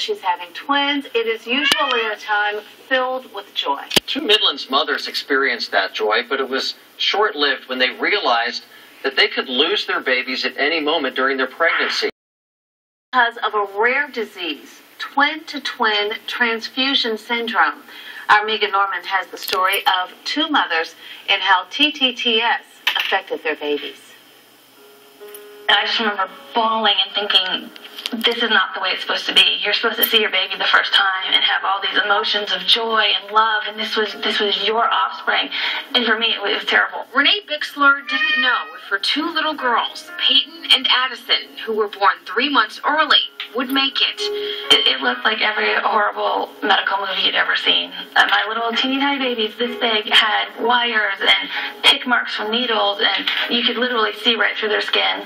She's having twins. It is usually a time filled with joy. Two Midlands mothers experienced that joy, but it was short-lived when they realized that they could lose their babies at any moment during their pregnancy. Because of a rare disease, twin-to-twin transfusion syndrome. Our Megan Norman has the story of two mothers and how TTTS affected their babies. And I just remember bawling and thinking, this is not the way it's supposed to be. You're supposed to see your baby the first time and have all these emotions of joy and love, and this was your offspring. And for me, it was terrible. Renee Bixler didn't know if her two little girls, Peyton and Addison, who were born 3 months early, would make it. It looked like every horrible medical movie you'd ever seen. My little teeny tiny babies this big had wires and pick marks from needles, and you could literally see right through their skin.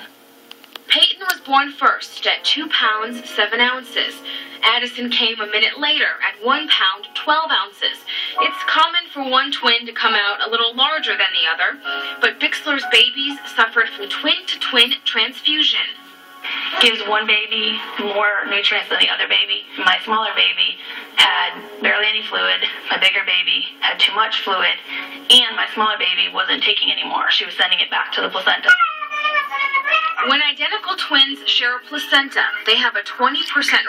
Peyton was born first at 2 pounds 7 ounces. Addison came a minute later at 1 pound 12 ounces. It's common for one twin to come out a little larger than the other, but Bixler's babies suffered from twin-to-twin transfusion. Gives one baby more nutrients than the other baby. My smaller baby had barely any fluid. My bigger baby had too much fluid, and my smaller baby wasn't taking any more. She was sending it back to the placenta. When identical twins share a placenta, they have a 20%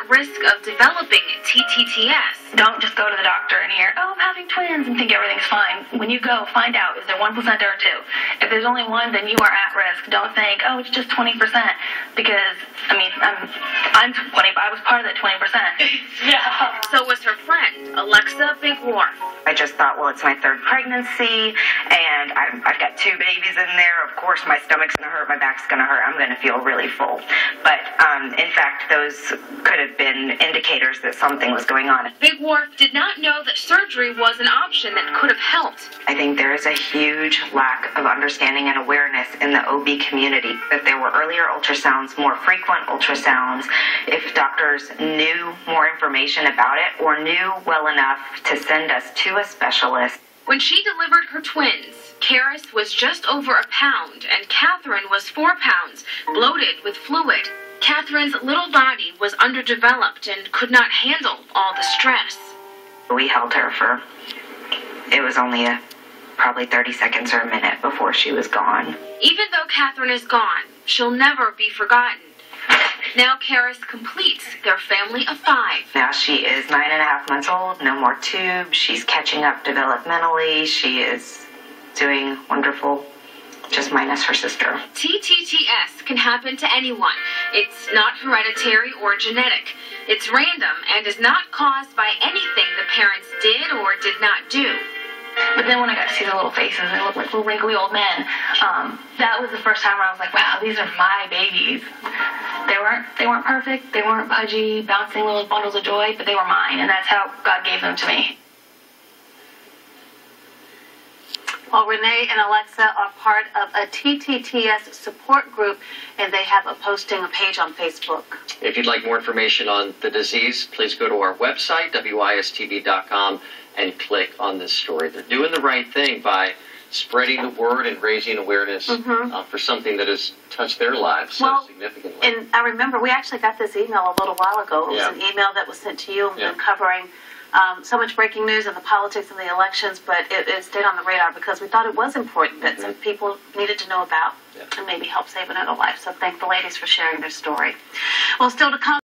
risk of developing TTTS. Don't just go to the doctor and hear, oh, I'm having twins, and think everything's fine. When you go, find out, is there one placenta or two? If there's only one, then you are at risk. Don't think, oh, it's just 20%, because, I mean, I'm 20, but I was part of that 20%. Yeah. So was her friend, Alexa Big Wharf. I just thought, well, it's my third pregnancy, and I've got two babies in there. Of course, my stomach's going to hurt, my back's going to hurt. I'm going to feel really full. But, in fact, those could have been indicators that something was going on. Big Wharf did not know that surgery was an option that could have helped. I think there is a huge lack of understanding and awareness in the OB community that there were earlier ultrasounds, more frequent ultrasounds. If doctors knew more information about it or knew well enough to send us to a specialist. When she delivered her twins, Karis was just over 1 pound and Catherine was 4 pounds, bloated with fluid. Catherine's little body was underdeveloped and could not handle all the stress. We held her for, it was only probably 30 seconds or a minute before she was gone. Even though Catherine is gone, she'll never be forgotten. Now Karis completes their family of 5. Now she is 9.5 months old, no more tubes. She's catching up developmentally. She is doing wonderful, just minus her sister. TTTS can happen to anyone. It's not hereditary or genetic. It's random and is not caused by anything the parents did or did not do. But then when I got to see their little faces, they looked like little wrinkly old men. That was the first time where I was like, wow, these are my babies. They weren't perfect. They weren't pudgy, bouncing little bundles of joy, but they were mine, and that's how God gave them to me. Well, Renee and Alexa are part of a TTTS support group, and they have a page on Facebook. If you'd like more information on the disease, please go to our website, WISTV.com, and click on this story. They're doing the right thing by spreading the word and raising awareness for something that has touched their lives so significantly. And I remember we actually got this email a little while ago. It was an email that was sent to you and covering so much breaking news in the politics and the elections, but it stayed on the radar because we thought it was important that some people needed to know about and maybe help save another life. So thank the ladies for sharing their story. Well, still to come.